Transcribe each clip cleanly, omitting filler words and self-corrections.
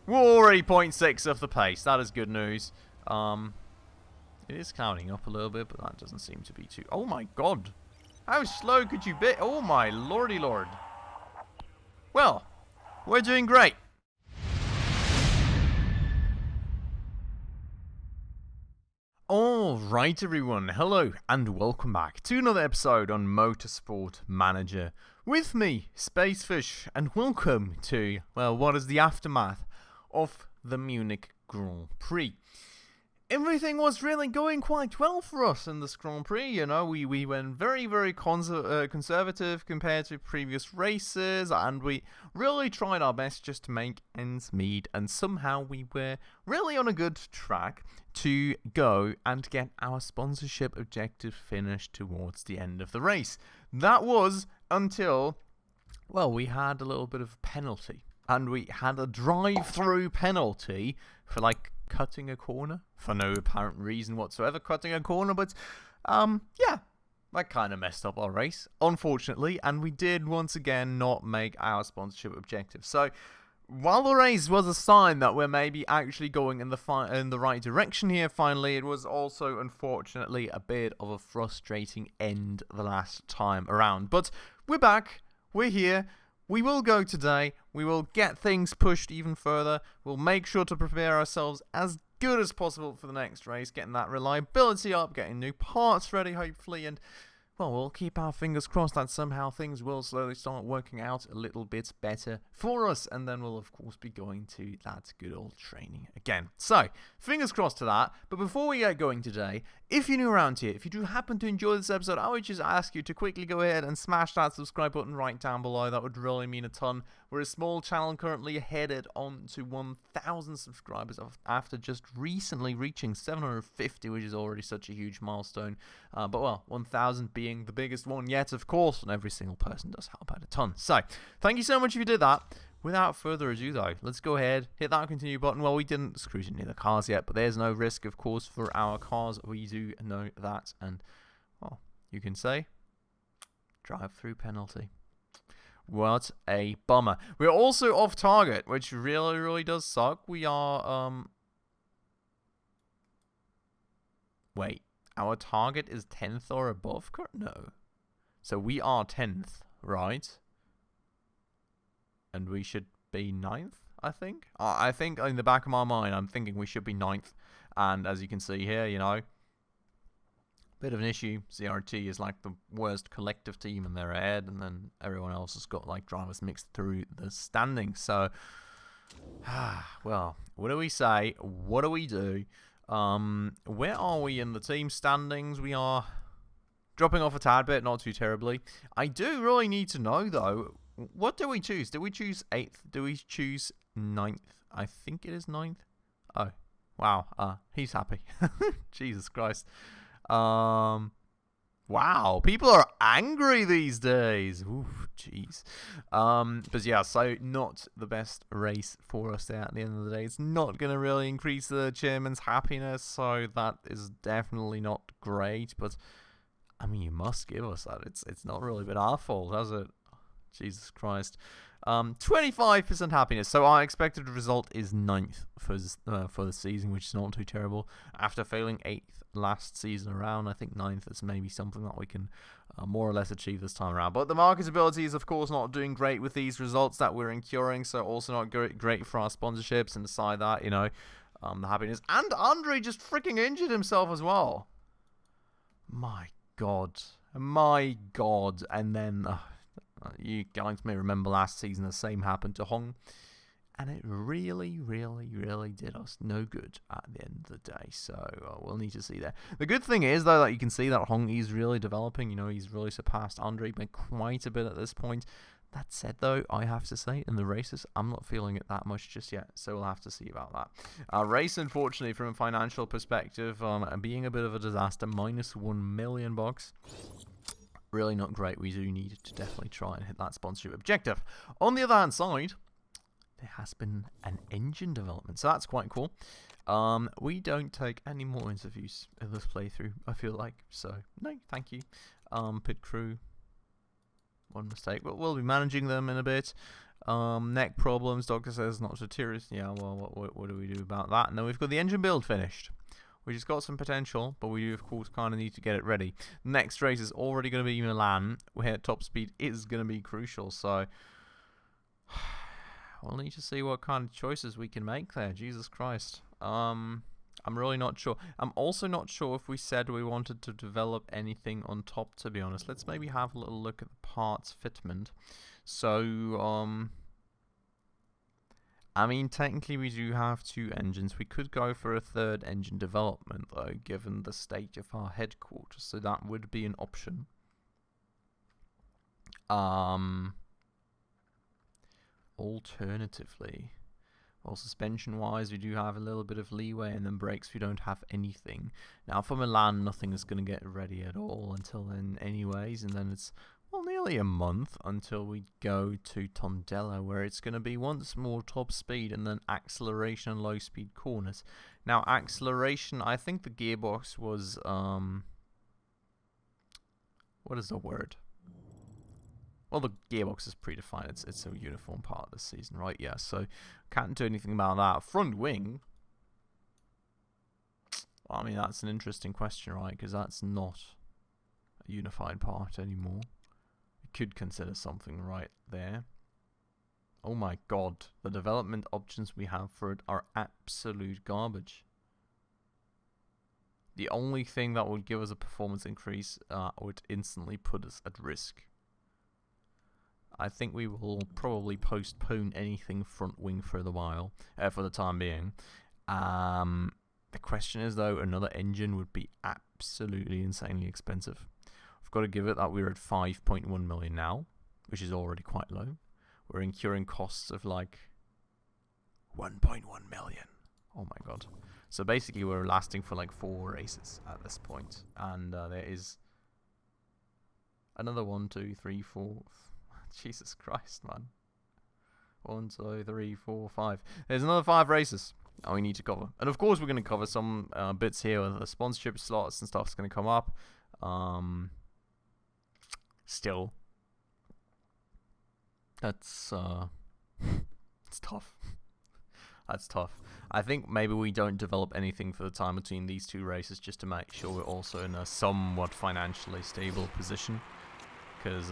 We're already 0.6 off the pace. That is good news. It is counting up a little bit, but that doesn't seem to be too... Oh my god. How slow could you be? Oh my lordy lord. Well, we're doing great. Alright everyone, hello and welcome back to another episode on Motorsport Manager. With me, Spacefish, and welcome to, well, what is the aftermath of the Munich Grand Prix. Everything was really going quite well for us in this Grand Prix, you know, we went very conservative compared to previous races, and we really tried our best just to make ends meet, and somehow we were really on a good track to go and get our sponsorship objective finished towards the end of the race. That was until, well, we had a little bit of penalty, and we had a drive-through penalty for, like, cutting a corner for no apparent reason whatsoever, cutting a corner, but yeah, that kind of messed up our race, unfortunately, and we did once again not make our sponsorship objective. So while the race was a sign that we're maybe actually going in the right direction here finally, it was also unfortunately a bit of a frustrating end the last time around. But we're back, we're here. We will go today, we will get things pushed even further, we'll make sure to prepare ourselves as good as possible for the next race, getting that reliability up, getting new parts ready hopefully, and, well, we'll keep our fingers crossed that somehow things will slowly start working out a little bit better for us, and then we'll of course be going to that good old training again. So, fingers crossed to that, but before we get going today, if you're new around here, if you do happen to enjoy this episode, I would just ask you to quickly go ahead and smash that subscribe button right down below. That would really mean a ton. We're a small channel currently headed on to 1,000 subscribers after just recently reaching 750, which is already such a huge milestone. But well, 1,000 being the biggest one yet, of course, and every single person does help out a ton. So, thank you so much if you did that. Without further ado, though, let's go ahead, hit that continue button. Well, we didn't scrutiny the cars yet, but there's no risk, of course, for our cars. We do know that, and, well, you can say, drive-through penalty. What a bummer. We're also off target, which really does suck. We are, wait, our target is 10th or above? No. So we are 10th, right? And we should be 9th, I think. I think in the back of my mind, I'm thinking we should be 9th. And as you can see here, you know, bit of an issue. CRT is like the worst collective team and they're ahead. And then everyone else has got like drivers mixed through the standings. So, well, what do we say? What do we do? Where are we in the team standings? We are dropping off a tad bit, not too terribly. I do really need to know, though, what do we choose? Do we choose 8th? Do we choose 9th? I think it is 9th. Oh, wow. He's happy. Jesus Christ. Wow. People are angry these days. Oof, jeez. But yeah, so not the best race for us there at the end of the day. It's not going to really increase the chairman's happiness, so that is definitely not great. But, I mean, you must give us that. It's not really been our fault, has it? Jesus Christ. 25% happiness. So our expected result is 9th for the season, which is not too terrible. After failing 8th last season around, I think 9th is maybe something that we can more or less achieve this time around. But the marketability is, of course, not doing great with these results that we're incurring, so also not great for our sponsorships. And aside that, you know, the happiness. And Andre just freaking injured himself as well. My God. My God. And then... you guys may remember last season the same happened to Hong, and it really did us no good at the end of the day, so we'll need to see there. The good thing is, though, that you can see that Hong is really developing. You know, he's really surpassed Andre by quite a bit at this point. That said, though, I have to say, in the races, I'm not feeling it that much just yet, so we'll have to see about that. Race, unfortunately, from a financial perspective, being a bit of a disaster, minus $1 million. Really not great. We do need to definitely try and hit that sponsorship objective. On the other hand side, there has been an engine development, so that's quite cool. We don't take any more interviews in this playthrough, I feel like, so no, thank you. Pit crew, one mistake, but we'll be managing them in a bit. Neck problems, doctor says not so serious. Yeah, well, what do we do about that? And then we've got the engine build finished, which has got some potential, but we do, of course, kind of need to get it ready. The next race is already going to be Milan, where top speed is going to be crucial, so we'll need to see what kind of choices we can make there. Jesus Christ. I'm really not sure. I'm also not sure if we said we wanted to develop anything on top, to be honest. Let's maybe have a little look at the parts fitment. So, I mean, technically we do have 2 engines. We could go for a 3rd engine development, though, given the state of our headquarters. So that would be an option. Alternatively, well, suspension-wise, we do have a little bit of leeway, and then brakes, we don't have anything. Now, for Milan, nothing is going to get ready at all until then anyways, and then it's, well, nearly a month until we go to Tondela, where it's going to be once more top speed, and then acceleration and low-speed corners. Now, acceleration, I think the gearbox was, what is the word? Well, the gearbox is predefined. It's a uniform part of the season, right? Yeah, so can't do anything about that. Front wing. Well, I mean, that's an interesting question, right? Because that's not a unified part anymore. We could consider something right there. Oh my god, the development options we have for it are absolute garbage. The only thing that would give us a performance increase would instantly put us at risk. I think we will probably postpone anything front wing for the time being. The question is, though, another engine would be absolutely insanely expensive. I've got to give it that we're at 5.1 million now, which is already quite low. We're incurring costs of like 1.1 million. Oh my god. So basically we're lasting for like 4 races at this point. And there is another 1, 2, 3, 4... Jesus Christ, man. 1, 2, 3, 4, 5. There's another 5 races we need to cover. And of course we're going to cover some bits here with the sponsorship slots and stuff's going to come up. Still. That's it's tough. That's tough. I think maybe we don't develop anything for the time between these 2 races just to make sure we're also in a somewhat financially stable position. Because,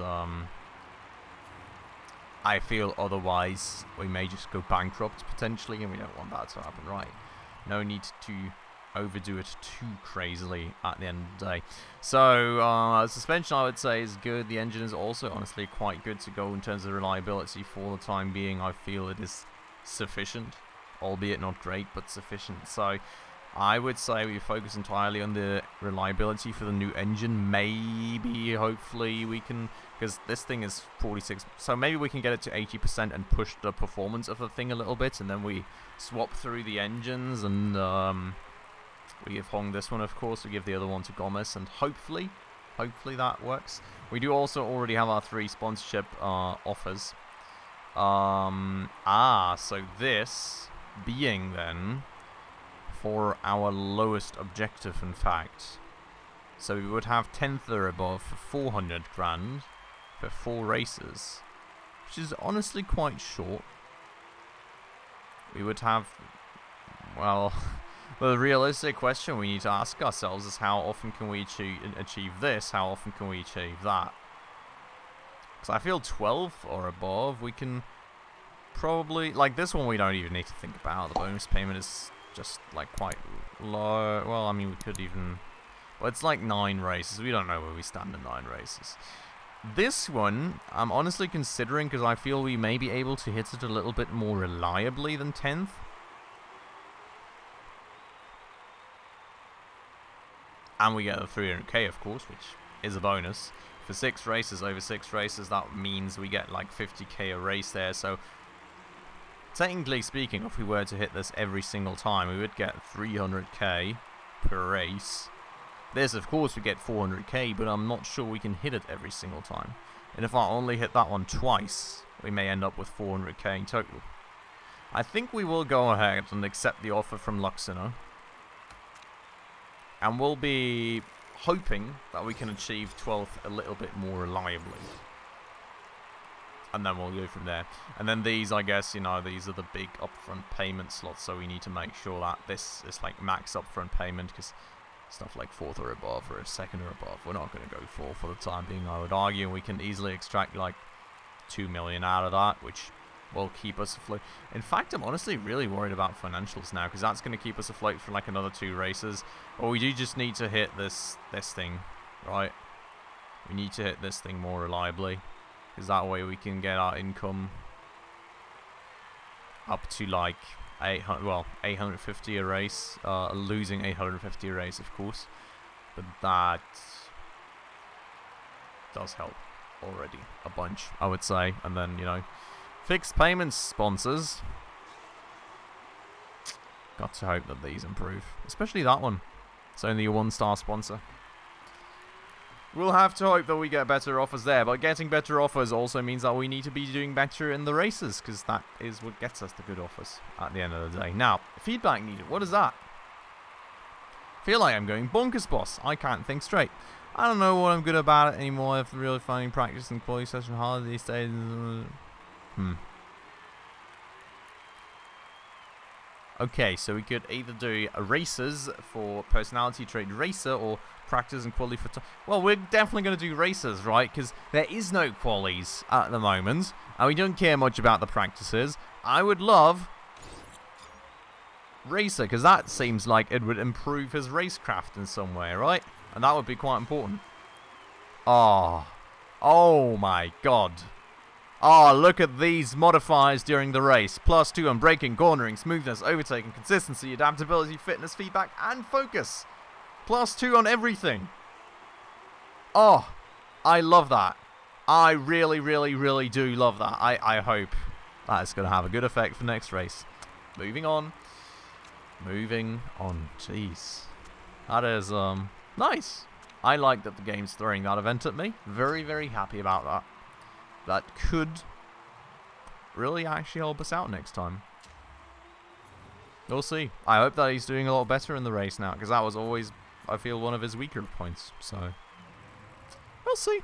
I feel otherwise we may just go bankrupt potentially, and we don't want that to happen, right? No need to overdo it too crazily at the end of the day. So, suspension, I would say, is good. The engine is also, honestly, quite good to go in terms of reliability for the time being. I feel it is sufficient, albeit not great, but sufficient. So, I would say we focus entirely on the reliability for the new engine. Maybe, hopefully, we can... Because this thing is 46... So maybe we can get it to 80% and push the performance of the thing a little bit. And then we swap through the engines. And we give Hong this one, of course. We give the other one to Gomez. And hopefully that works. We do also already have our 3 sponsorship offers. So this being then... for our lowest objective, in fact. So we would have 10th or above for 400 grand for 4 races, which is honestly quite short. We would have, well, the realistic question we need to ask ourselves is how often can we achieve this? How often can we achieve that? Because I feel 12 or above, we can probably, like this one we don't even need to think about. The bonus payment is just like quite low. Well, I mean, we could even... Well, it's like 9 races. We don't know where we stand in 9 races. This one, I'm honestly considering because I feel we may be able to hit it a little bit more reliably than 10th. And we get a 300k, of course, which is a bonus. For 6 races, over 6 races, that means we get like 50k a race there. So, technically speaking, if we were to hit this every single time, we would get 300k per race. This, of course, we get 400k, but I'm not sure we can hit it every single time. And if I only hit that one twice, we may end up with 400k in total. I think we will go ahead and accept the offer from Luxino. And we'll be hoping that we can achieve 12th a little bit more reliably. And then we'll go from there. And then these, I guess, you know, these are the big upfront payment slots, so we need to make sure that this is like max upfront payment, because stuff like 4th or above or 2nd or above, we're not going to go for the time being, I would argue. We can easily extract like 2 million out of that, which will keep us afloat. In fact, I'm honestly really worried about financials now, because that's going to keep us afloat for like another 2 races. Or we do just need to hit this thing, right? We need to hit this thing more reliably, because that way we can get our income up to like 850 a race, losing 850 a race, of course, but that does help already a bunch, I would say. And then, you know, fixed payments sponsors, got to hope that these improve, especially that one. It's only a 1-star sponsor. We'll have to hope that we get better offers there, but getting better offers also means that we need to be doing better in the races, because that is what gets us the good offers at the end of the day. Now, feedback needed. What is that? Feel like I'm going bonkers, boss. I can't think straight. I don't know what I'm good about it anymore. I'm really finding practice and quality session hard these days. Okay, so we could either do races for personality trait racer, or practice and quality for... Well, we're definitely going to do races, right? Because there is no qualies at the moment, and we don't care much about the practices. I would love racer, because that seems like it would improve his racecraft in some way, right? And that would be quite important. Oh my god. Oh, look at these modifiers during the race. +2 on braking, cornering, smoothness, overtaking, consistency, adaptability, fitness, feedback, and focus. +2 on everything. Oh, I love that. I really, really, really do love that. I hope that's going to have a good effect for next race. Moving on. Jeez. That is, nice. I like that the game's throwing that event at me. Very, very happy about that. That could really actually help us out next time. We'll see. I hope that he's doing a lot better in the race now, because that was always, I feel, one of his weaker points. So we'll see.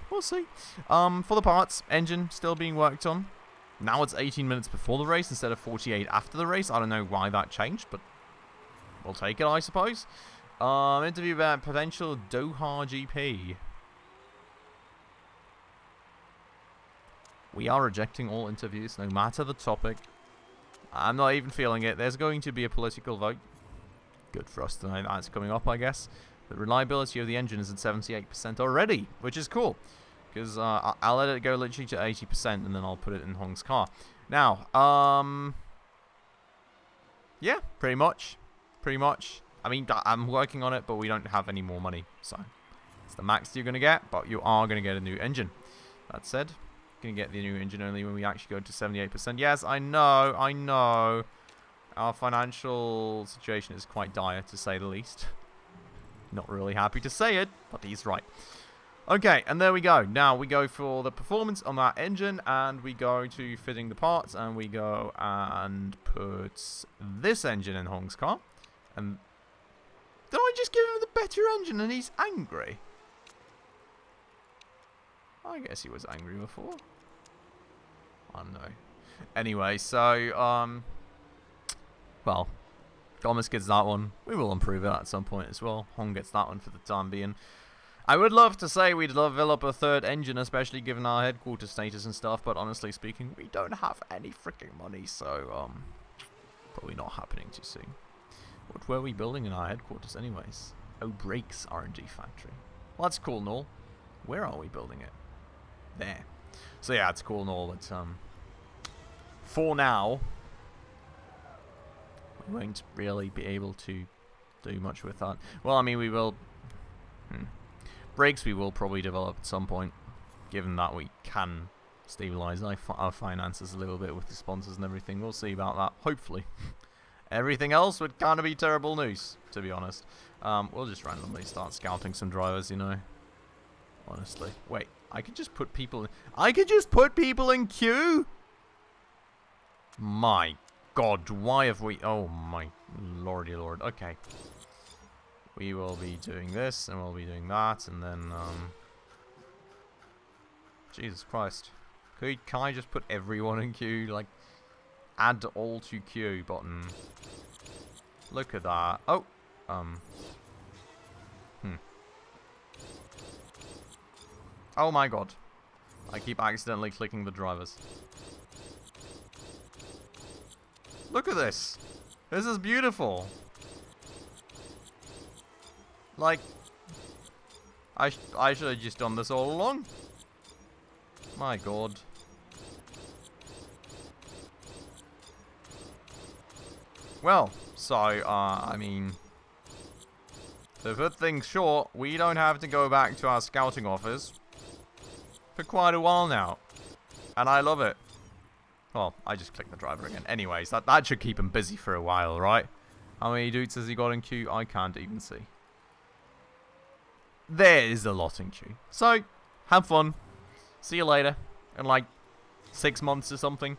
For the parts, engine still being worked on. Now it's 18 minutes before the race instead of 48 after the race. I don't know why that changed, but we'll take it, I suppose. Interview about potential Doha GP. We are rejecting all interviews, no matter the topic. I'm not even feeling it. There's going to be a political vote. Good for us tonight. That's coming up, I guess. The reliability of the engine is at 78% already, which is cool. Because I'll let it go literally to 80%, and then I'll put it in Hong's car. Now, yeah, pretty much. I mean, I'm working on it, but we don't have any more money. So, it's the max you're going to get, but you are going to get a new engine. That said, going to get the new engine only when we actually go to 78%. Yes, I know. Our financial situation is quite dire, to say the least. Not really happy to say it, but he's right. Okay, and there we go. Now we go for the performance on that engine, and we go to fitting the parts, and we go and put this engine in Hong's car. And did I just give him the better engine and he's angry? I guess he was angry before. I don't know. Anyway, so, well, Thomas gets that one. We will improve it at some point as well. Hong gets that one for the time being. I would love to say we'd develop a third engine, especially given our headquarters status and stuff, but honestly speaking, we don't have any freaking money, so, probably not happening too soon. What were we building in our headquarters anyways? Oh, Brakes R&D factory. Well, that's cool and all. Where are we building it? There. So yeah, it's cool and all, but for now, we won't really be able to do much with that. Well, I mean, we will... Brakes we will probably develop at some point, given that we can stabilize our finances a little bit with the sponsors and everything. We'll see about that, hopefully. Everything else would kind of be terrible news, to be honest. We'll just randomly start scouting some drivers, you know. Honestly. Wait, I could just put people in queue? My god, why have we... Oh my lordy lord. Okay. We will be doing this, and we'll be doing that, and then, Jesus Christ. Can I just put everyone in queue? Like, add all to queue button. Look at that. Oh, Oh my god. I keep accidentally clicking the drivers. Look at this. This is beautiful. Like, I should have just done this all along. My god. Well, so, I mean, to put things short, we don't have to go back to our scouting office for quite a while now. And I love it. Well, I just clicked the driver again. Anyways, that should keep him busy for a while, right? How many dudes has he got in queue? I can't even see. There is a lot in queue. So, have fun. See you later. In like 6 months or something.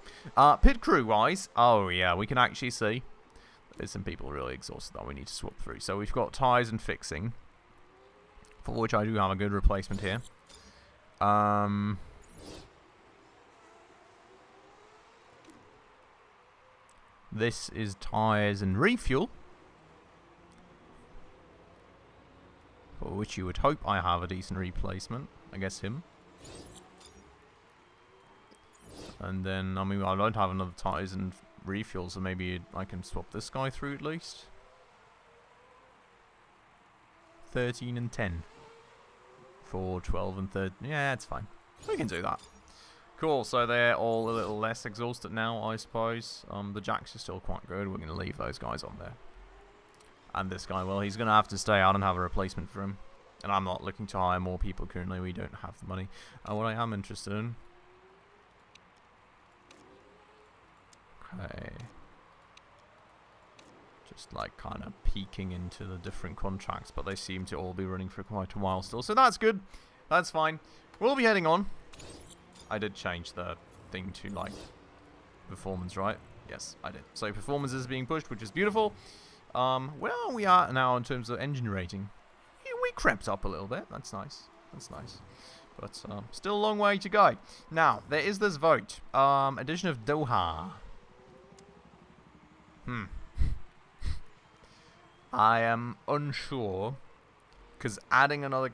Pit crew wise, oh yeah, we can actually see there's some people really exhausted that we need to swap through. So we've got tyres and fixing, for which I do have a good replacement here. This is tyres and refuel, for which you would hope I have a decent replacement. I guess him. And then, I mean, I don't have another tyres and refuel, so maybe I can swap this guy through at least. 13 and 10. For 12 and 13. Yeah, it's fine. We can do that. Cool, so they're all a little less exhausted now, I suppose. The jacks are still quite good. We're going to leave those guys on there. And this guy, well, he's going to have to stay out and have a replacement for him. And I'm not looking to hire more people currently. We don't have the money. What I am interested in... Okay. Just like kind of peeking into the different contracts, but they seem to all be running for quite a while still. So that's good. That's fine. We'll be heading on. I did change the thing to like performance, right? Yes, I did. So performance is being pushed, which is beautiful. Where are we at now in terms of engine rating? Yeah, we crept up a little bit. That's nice. That's nice. But still a long way to go. Now, there is this vote. Edition of Doha. I am unsure, because adding another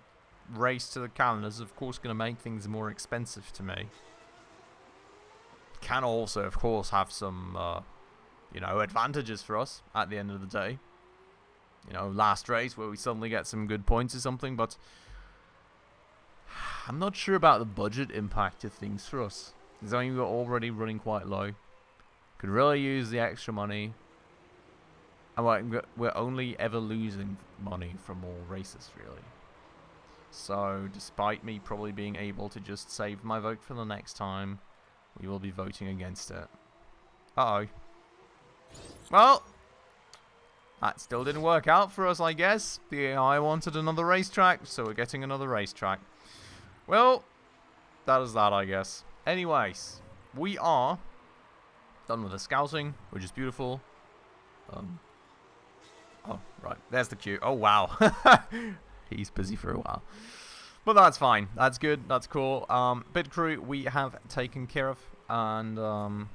race to the calendar is of course going to make things more expensive to me. Can also of course have some you know, advantages for us at the end of the day. You know, last race where we suddenly get some good points or something, but I'm not sure about the budget impact of things for us. Because I mean, we're already running quite low. Could really use the extra money. And we're only ever losing money from all races, really. So, despite me probably being able to just save my vote for the next time, we will be voting against it. Uh-oh. Well, that still didn't work out for us, I guess. The AI wanted another racetrack, so we're getting another racetrack. Well, that is that, I guess. Anyways, we are done with the scouting, which is beautiful. Oh, right. There's the queue. Oh, wow. He's busy for a while. But that's fine. That's good. That's cool. Pit crew we have taken care of. And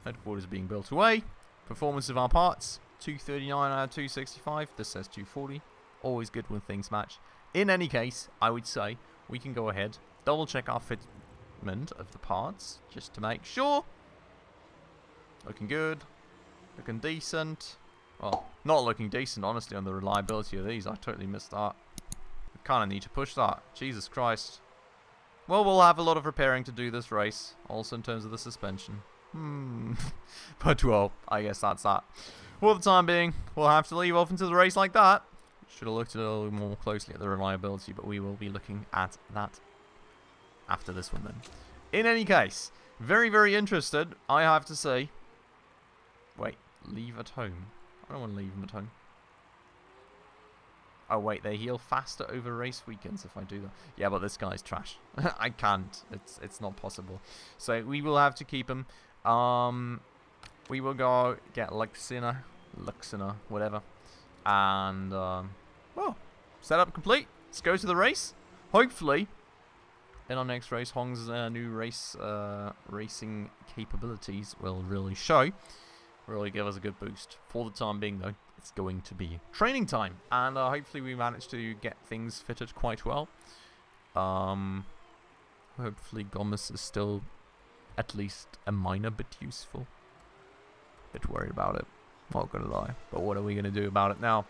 headquarters being built away. Performance of our parts. 239 out of 265. This says 240. Always good when things match. In any case, I would say we can go ahead. Double check our fitment of the parts. Just to make sure. Looking good. Looking decent. Well, not looking decent, honestly, on the reliability of these. I totally missed that. We kind of need to push that. Jesus Christ. Well, we'll have a lot of repairing to do this race. Also in terms of the suspension. But, well, I guess that's that. For the time being, we'll have to leave off into the race like that. Should have looked a little more closely at the reliability, but we will be looking at that after this one then. In any case, very, very interested, I have to say. Wait, leave at home. I don't want to leave them at home. Oh wait, they heal faster over race weekends if I do that. Yeah, but this guy's trash. I can't. It's not possible. So we will have to keep him. We will go get Luxina, whatever. And well, setup complete. Let's go to the race. Hopefully, in our next race, Hong's new racing capabilities will really show. Really give us a good boost. For the time being, though, it's going to be training time. And hopefully we manage to get things fitted quite well. Hopefully Gomez is still at least a minor bit useful. Bit worried about it. Not gonna lie. But what are we gonna do about it now?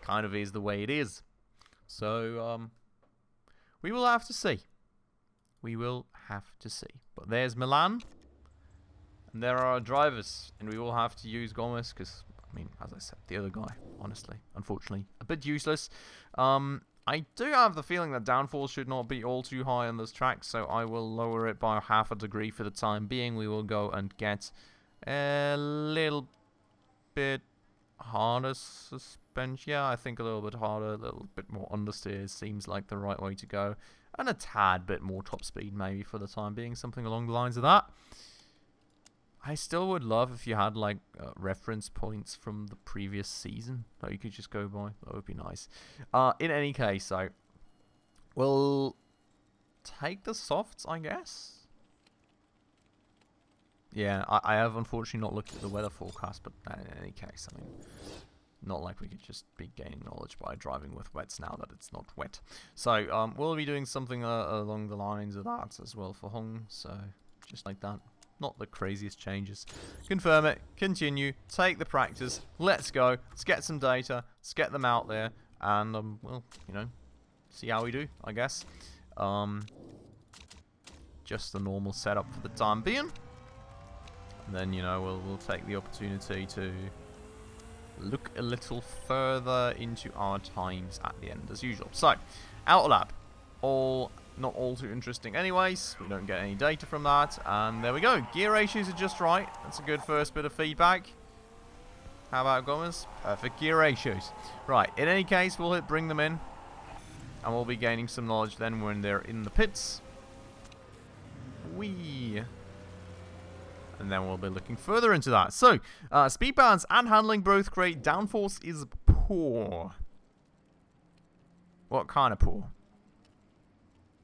Kind of is the way it is. So, we will have to see. We will have to see. But there's Milan. And there are our drivers. And we will have to use Gomez because, I mean, as I said, the other guy, honestly, unfortunately, a bit useless. I do have the feeling that downforce should not be all too high on this track, so I will lower it by half a degree for the time being. We will go and get a little bit harder suspension. Yeah, I think a little bit harder, a little bit more understeer seems like the right way to go. And a tad bit more top speed maybe for the time being, something along the lines of that. I still would love if you had like reference points from the previous season that you could just go by. That would be nice. In any case, so we'll take the softs, I guess. Yeah, I have unfortunately not looked at the weather forecast, but in any case, I mean, not like we could just be gaining knowledge by driving with wets now that it's not wet. So we'll be doing something along the lines of that as well for Hong. So just like that. Not the craziest changes. Confirm it, continue, take the practice, let's go, let's get some data, let's get them out there, and, well, you know, see how we do, I guess. Just the normal setup for the time being. And then, you know, we'll take the opportunity to look a little further into our times at the end, as usual. So, outer lap, not all too interesting anyways. We don't get any data from that. And there we go. Gear ratios are just right. That's a good first bit of feedback. How about Gomez? Perfect gear ratios. Right. In any case, we'll bring them in. And we'll be gaining some knowledge then when they're in the pits. And then we'll be looking further into that. So, speed balance and handling both great. Downforce is poor. What kind of poor?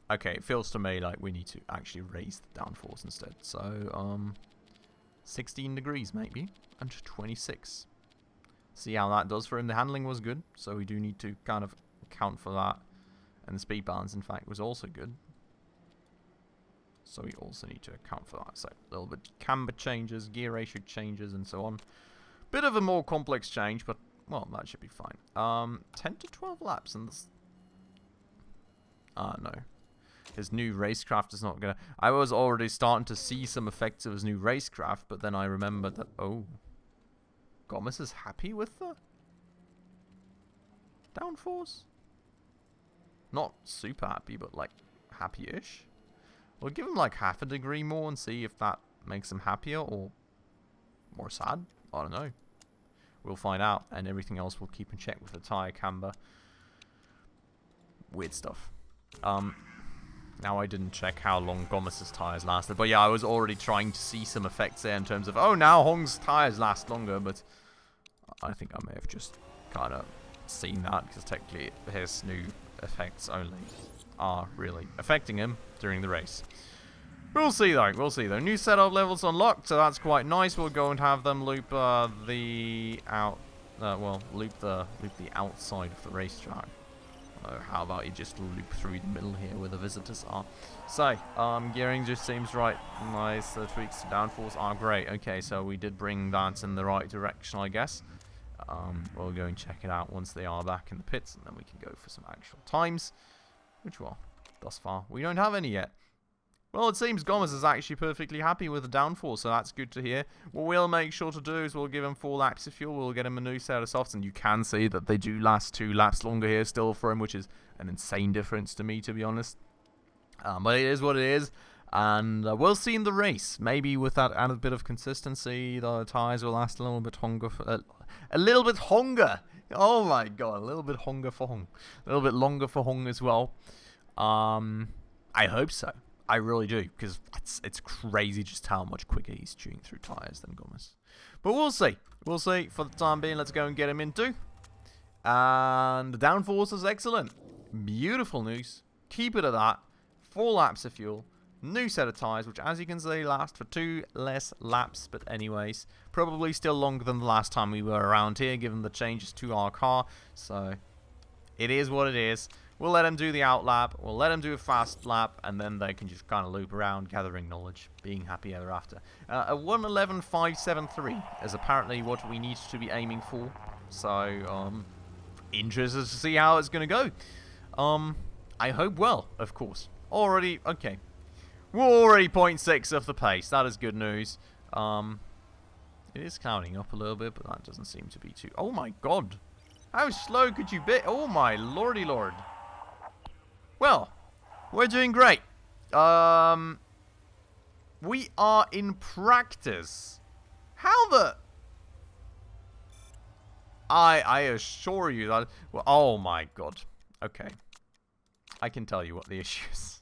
Okay, it feels to me like we need to actually raise the downforce instead. So, 16 degrees maybe, and 26. See how that does for him. The handling was good, so we do need to kind of account for that. And the speed balance, in fact, was also good. So we also need to account for that. So, a little bit camber changes, gear ratio changes, and so on. Bit of a more complex change, but, well, that should be fine. 10 to 12 laps, and this... no. His new racecraft is not gonna... I was already starting to see some effects of his new racecraft, but then I remembered that... Oh. Gomez is happy with the... downforce? Not super happy, but, like, happy-ish. We'll give him, like, half a degree more and see if that makes him happier or more sad. I don't know. We'll find out, and everything else we'll keep in check with the tyre camber. Weird stuff. Now I didn't check how long Gomez's tyres lasted, but yeah, I was already trying to see some effects there in terms of, oh, now Hong's tyres last longer, but I think I may have just kind of seen that, because technically his new effects only are really affecting him during the race. We'll see though, New setup levels unlocked, so that's quite nice. We'll go and have them loop loop the outside of the racetrack. How about you just loop through the middle here where the visitors are. So, gearing just seems right. Nice. The tweaks to downforce are great. Okay, so we did bring that in the right direction, I guess. We'll go and check it out once they are back in the pits, and then we can go for some actual times. Which, well, thus far, we don't have any yet. Well, it seems Gomez is actually perfectly happy with the downforce, so that's good to hear. What we'll make sure to do is we'll give him 4 laps of fuel. We'll get him a new set of softs, and you can see that they do last 2 laps longer here still for him, which is an insane difference to me, to be honest. But it is what it is, and we'll see in the race. Maybe with that added bit of consistency, the tyres will last a little bit longer. A little bit longer! Oh my god, a little bit longer for Hong. A little bit longer for Hong as well. I hope so. I really do, because it's crazy just how much quicker he's chewing through tyres than Gomez. But we'll see. We'll see. For the time being, let's go and get him into. And the downforce is excellent. Beautiful news. Keep it at that. 4 laps of fuel, new set of tyres, which as you can see last for 2 less laps, but anyways, probably still longer than the last time we were around here, given the changes to our car, so it is what it is. We'll let them do the out lap, we'll let them do a fast lap, and then they can just kind of loop around, gathering knowledge, being happy ever after. A 1:11.573 is apparently what we need to be aiming for, so, interested to see how it's going to go. I hope well, of course. Already, okay. We're already 0.6 off the pace, that is good news. It is clouding up a little bit, but that doesn't seem to be too... Oh my god! How slow could you be? Oh my lordy lord. Well, we're doing great. We are in practice. How the... I assure you that... Well, oh my god. Okay. I can tell you what the issue is.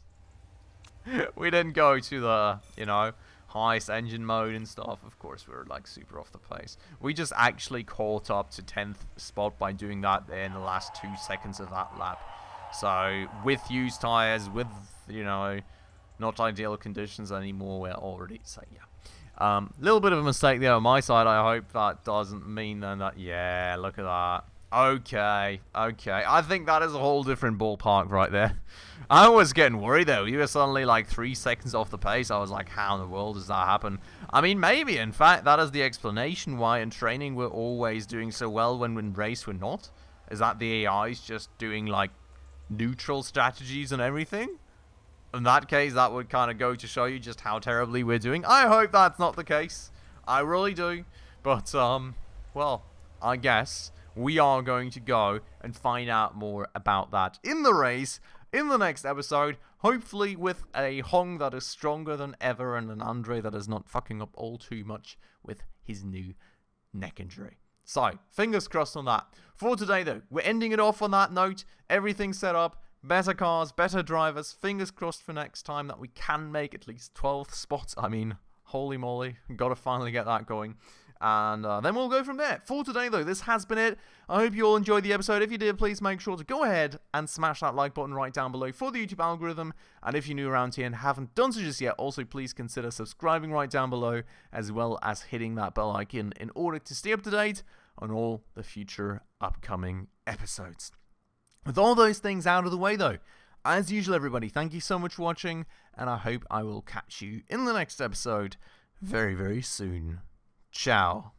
We didn't go to the, you know, highest engine mode and stuff. Of course, we were like super off the pace. We just actually caught up to 10th spot by doing that in the last 2 seconds of that lap. So, with used tires, with, you know, not ideal conditions anymore, we're already, so yeah. Little bit of a mistake there on my side. I hope that doesn't mean then that, yeah, look at that. Okay, okay. I think that is a whole different ballpark right there. I was getting worried though. You were suddenly like 3 seconds off the pace. I was like, how in the world does that happen? I mean, maybe, in fact, that is the explanation why in training we're always doing so well when in race we're not. Is that the AI is just doing like neutral strategies and everything? In that case, that would kind of go to show you just how terribly we're doing. I hope that's not the case. I really do. But, well, I guess we are going to go and find out more about that in the race, in the next episode, hopefully with a Hong that is stronger than ever and an Andre that is not fucking up all too much with his new neck injury. So, fingers crossed on that. For today, though, we're ending it off on that note. Everything's set up. Better cars, better drivers. Fingers crossed for next time that we can make at least 12th spots. I mean, holy moly. Gotta finally get that going. And then we'll go from there. For today, though, this has been it. I hope you all enjoyed the episode. If you did, please make sure to go ahead and smash that like button right down below for the YouTube algorithm. And if you're new around here and haven't done so just yet, also please consider subscribing right down below, as well as hitting that bell icon in order to stay up to date on all the future upcoming episodes. With all those things out of the way, though, as usual, everybody, thank you so much for watching, and I hope I will catch you in the next episode very, very soon. Ciao.